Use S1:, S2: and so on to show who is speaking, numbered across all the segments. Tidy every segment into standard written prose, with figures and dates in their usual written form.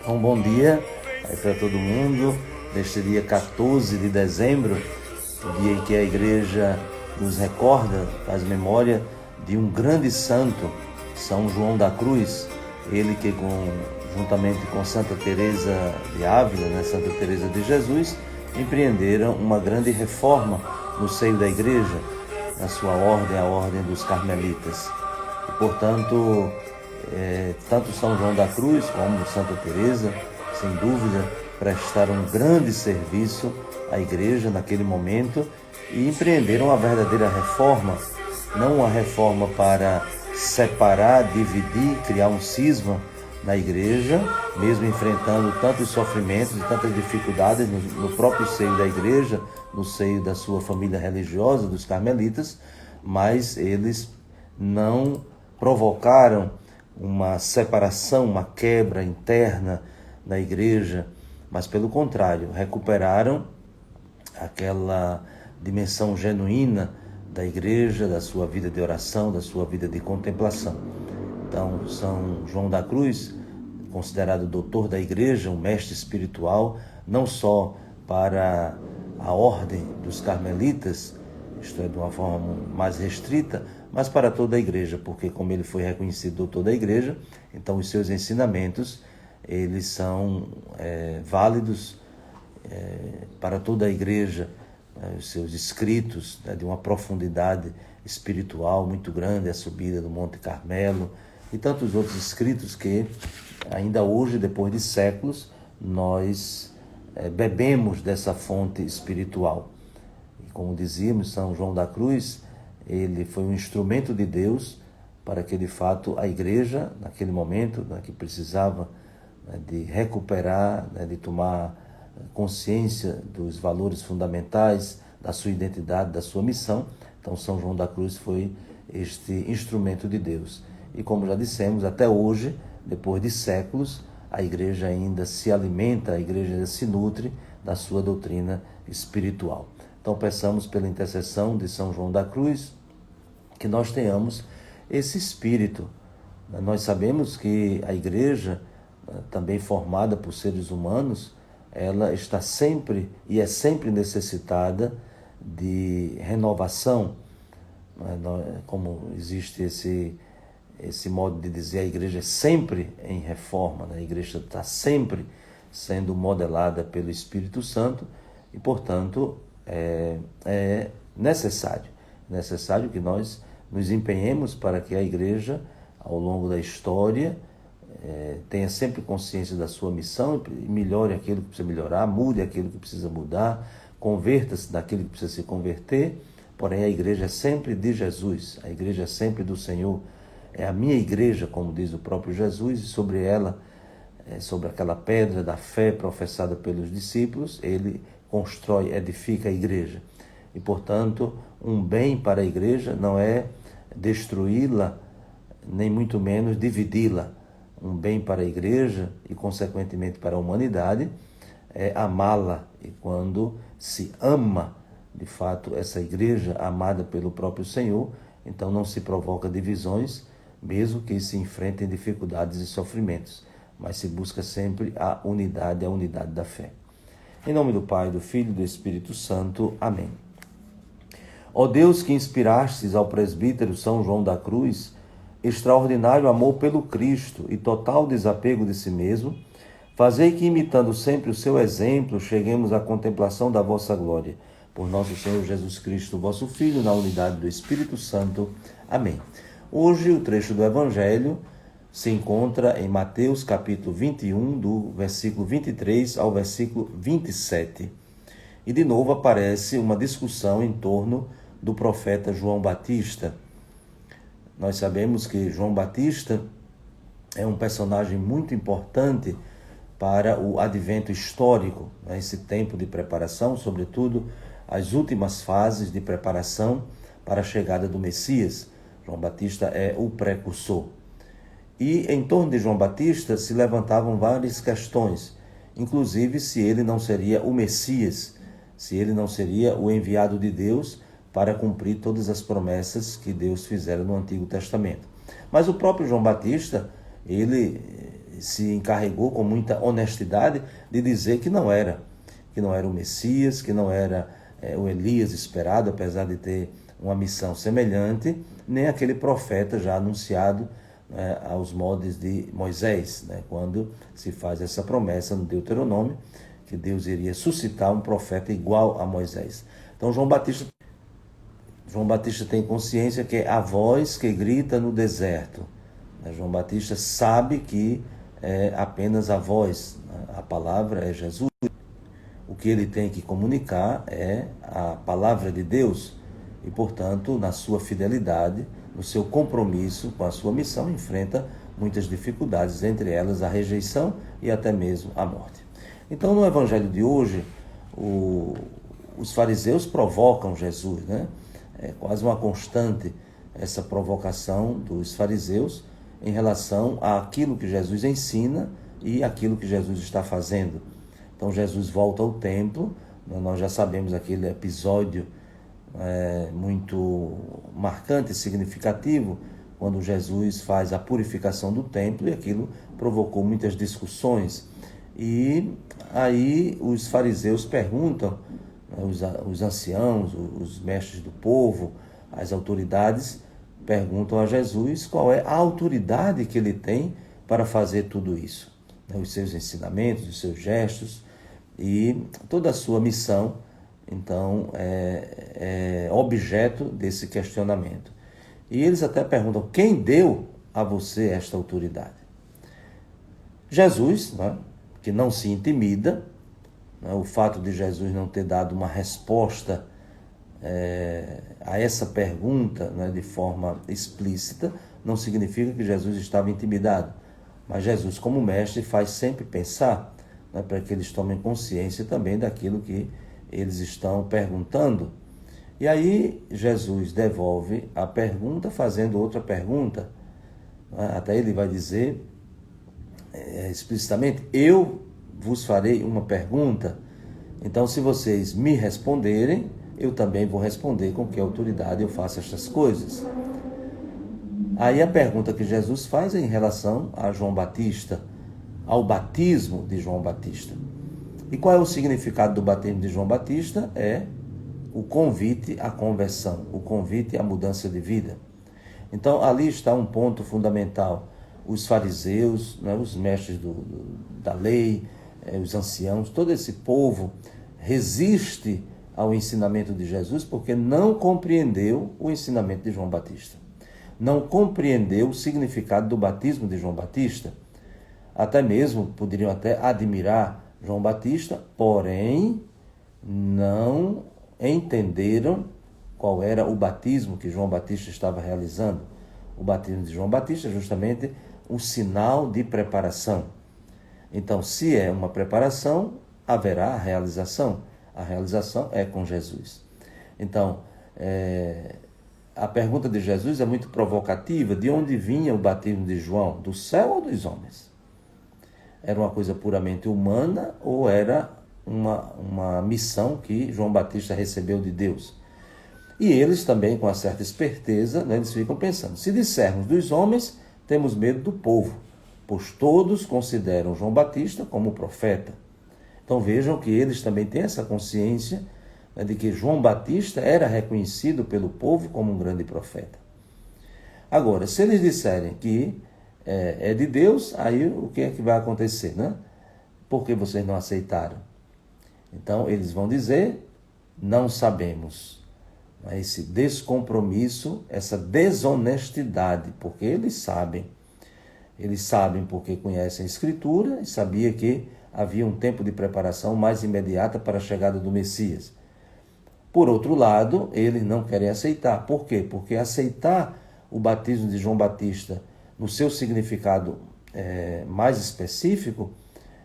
S1: Um bom dia aí para todo mundo, neste dia 14 de dezembro, o dia em que a igreja nos recorda, faz memória de um grande santo, São João da Cruz, ele que juntamente com Santa Teresa de Ávila, Santa Teresa de Jesus, empreenderam uma grande reforma no seio da igreja, na sua ordem, a ordem dos carmelitas. E, portanto, tanto São João da Cruz como Santa Teresa, sem dúvida, prestaram um grande serviço à igreja naquele momento e empreenderam uma verdadeira reforma, não uma reforma para separar, dividir, criar um cisma na igreja, mesmo enfrentando tantos sofrimentos e tantas dificuldades no próprio seio da igreja, no seio da sua família religiosa, dos carmelitas, mas eles não provocaram uma separação, uma quebra interna na igreja, mas pelo contrário, recuperaram aquela dimensão genuína da igreja, da sua vida de oração, da sua vida de contemplação. Então, São João da Cruz, considerado doutor da igreja, um mestre espiritual, não só para a ordem dos carmelitas, isto é, de uma forma mais restrita, mas para toda a igreja, porque como ele foi reconhecido doutor da igreja, então os seus ensinamentos, eles são válidos para toda a igreja, os seus escritos de uma profundidade espiritual muito grande, a subida do Monte Carmelo e tantos outros escritos que ainda hoje, depois de séculos, nós bebemos dessa fonte espiritual. E como dizíamos, São João da Cruz, ele foi um instrumento de Deus para que, de fato, a igreja, naquele momento, que precisava de recuperar, de tomar consciência dos valores fundamentais, da sua identidade, da sua missão. Então, São João da Cruz foi este instrumento de Deus. E como já dissemos, até hoje, depois de séculos, a igreja ainda se alimenta, a igreja ainda se nutre da sua doutrina espiritual. Então, peçamos pela intercessão de São João da Cruz que nós tenhamos esse espírito. Nós sabemos que a igreja, também formada por seres humanos, ela está sempre e é sempre necessitada de renovação. Como existe esse modo de dizer, a igreja é sempre em reforma, a igreja está sempre sendo modelada pelo Espírito Santo e, portanto, é necessário que nós nos empenhemos para que a igreja, ao longo da história, tenha sempre consciência da sua missão e melhore aquilo que precisa melhorar, mude aquilo que precisa mudar, converta-se daquilo que precisa se converter. Porém, a igreja é sempre de Jesus, a igreja é sempre do Senhor, é a minha igreja, como diz o próprio Jesus, e sobre ela, sobre aquela pedra da fé professada pelos discípulos, ele constrói, edifica a igreja. E, portanto, um bem para a igreja não é destruí-la, nem muito menos dividi-la. Um bem para a igreja e, consequentemente, para a humanidade é amá-la. E quando se ama, de fato, essa igreja amada pelo próprio Senhor, então não se provoca divisões, mesmo que se enfrentem dificuldades e sofrimentos, mas se busca sempre a unidade da fé. Em nome do Pai, do Filho e do Espírito Santo. Amém. Ó Deus, que inspirastes ao presbítero São João da Cruz extraordinário amor pelo Cristo e total desapego de si mesmo, fazei que, imitando sempre o seu exemplo, cheguemos à contemplação da vossa glória. Por nosso Senhor Jesus Cristo, vosso Filho, na unidade do Espírito Santo. Amém. Hoje o trecho do Evangelho se encontra em Mateus capítulo 21, do versículo 23 ao versículo 27. E de novo aparece uma discussão em torno do profeta João Batista. Nós sabemos que João Batista é um personagem muito importante para o advento histórico, esse tempo de preparação, sobretudo as últimas fases de preparação para a chegada do Messias. João Batista é o precursor. E em torno de João Batista se levantavam várias questões, inclusive se ele não seria o Messias, se ele não seria o enviado de Deus para cumprir todas as promessas que Deus fizera no Antigo Testamento. Mas o próprio João Batista, ele se encarregou com muita honestidade de dizer que não era o Messias, que não era o Elias esperado, apesar de ter uma missão semelhante, nem aquele profeta já anunciado aos moldes de Moisés, quando se faz essa promessa no Deuteronômio, que Deus iria suscitar um profeta igual a Moisés. Então João Batista tem consciência que é a voz que grita no deserto. João Batista sabe que é apenas a voz, a palavra é Jesus. O que ele tem que comunicar é a palavra de Deus e, portanto, na sua fidelidade, no seu compromisso com a sua missão, enfrenta muitas dificuldades, entre elas a rejeição e até mesmo a morte. Então, no Evangelho de hoje, os fariseus provocam Jesus, É quase uma constante essa provocação dos fariseus em relação àquilo que Jesus ensina e aquilo que Jesus está fazendo. Então Jesus volta ao templo, nós já sabemos aquele episódio muito marcante e significativo, quando Jesus faz a purificação do templo, e aquilo provocou muitas discussões. E aí os fariseus perguntam, os anciãos, os mestres do povo, as autoridades, perguntam a Jesus qual é a autoridade que ele tem para fazer tudo isso. Os seus ensinamentos, os seus gestos e toda a sua missão, então, é objeto desse questionamento. E eles até perguntam, quem deu a você esta autoridade? Jesus, que não se intimida, o fato de Jesus não ter dado uma resposta a essa pergunta de forma explícita, não significa que Jesus estava intimidado. Mas Jesus, como mestre, faz sempre pensar, para que eles tomem consciência também daquilo que eles estão perguntando. E aí Jesus devolve a pergunta fazendo outra pergunta. Até ele vai dizer explicitamente, eu vos farei uma pergunta, então se vocês me responderem, eu também vou responder com que autoridade eu faço estas coisas. Aí a pergunta que Jesus faz é em relação a João Batista, ao batismo de João Batista. E qual é o significado do batismo de João Batista? É o convite à conversão, o convite à mudança de vida. Então ali está um ponto fundamental. Os fariseus, os mestres da lei, os anciãos, todo esse povo resiste ao ensinamento de Jesus porque não compreendeu o ensinamento de João Batista. Não compreendeu o significado do batismo de João Batista. Até mesmo poderiam até admirar João Batista, porém não entenderam qual era o batismo que João Batista estava realizando. O batismo de João Batista é justamente um sinal de preparação. Então, se é uma preparação, haverá a realização. A realização é com Jesus. Então, a pergunta de Jesus é muito provocativa. De onde vinha o batismo de João? Do céu ou dos homens? Era uma coisa puramente humana ou era uma missão que João Batista recebeu de Deus? E eles também, com uma certa esperteza, né, eles ficam pensando, se dissermos dos homens, temos medo do povo, pois todos consideram João Batista como profeta. Então vejam que eles também têm essa consciência, né, de que João Batista era reconhecido pelo povo como um grande profeta. Agora, se eles disserem que é de Deus, aí o que é que vai acontecer, né? Por que vocês não aceitaram? Então eles vão dizer, não sabemos. Esse descompromisso, essa desonestidade, porque eles sabem porque conhecem a Escritura e sabia que havia um tempo de preparação mais imediata para a chegada do Messias. Por outro lado, eles não querem aceitar. Por quê? Porque aceitar o batismo de João Batista no seu significado mais específico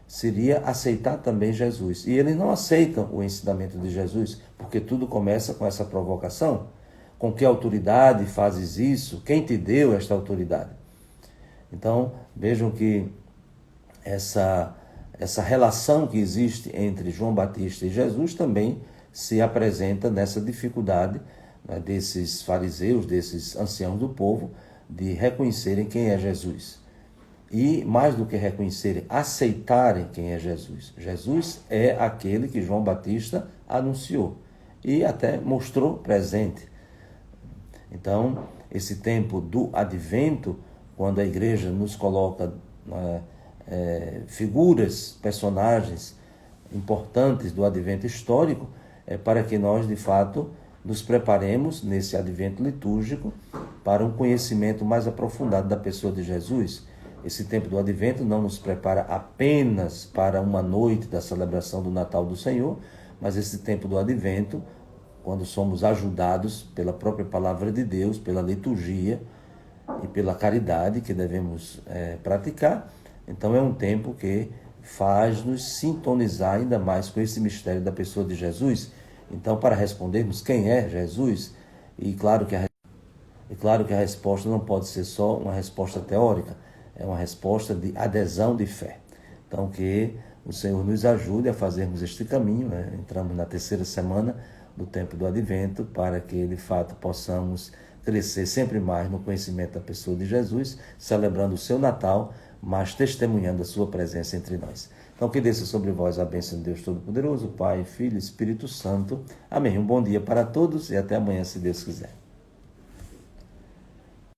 S1: seria aceitar também Jesus. E eles não aceitam o ensinamento de Jesus, porque tudo começa com essa provocação. Com que autoridade fazes isso? Quem te deu esta autoridade? Então, vejam que essa relação que existe entre João Batista e Jesus também se apresenta nessa dificuldade, né, desses fariseus, desses anciãos do povo, de reconhecerem quem é Jesus. E, mais do que reconhecerem, aceitarem quem é Jesus. Jesus é aquele que João Batista anunciou e até mostrou presente. Então, esse tempo do advento, quando a igreja nos coloca figuras, personagens importantes do advento histórico, é para que nós, de fato, nos preparemos nesse advento litúrgico para um conhecimento mais aprofundado da pessoa de Jesus. Esse tempo do advento não nos prepara apenas para uma noite da celebração do Natal do Senhor, mas esse tempo do advento, quando somos ajudados pela própria palavra de Deus, pela liturgia e pela caridade que devemos praticar, então é um tempo que faz-nos sintonizar ainda mais com esse mistério da pessoa de Jesus. Então, para respondermos quem é Jesus, e claro que a resposta não pode ser só uma resposta teórica, é uma resposta de adesão de fé. Então, que o Senhor nos ajude a fazermos este caminho, né? Entramos na 3ª semana do tempo do Advento, para que, de fato, possamos crescer sempre mais no conhecimento da pessoa de Jesus, celebrando o seu Natal, mas testemunhando a sua presença entre nós. Então, que desça sobre vós a bênção de Deus Todo-Poderoso, Pai, Filho e Espírito Santo. Amém. Um bom dia para todos e até amanhã, se Deus quiser.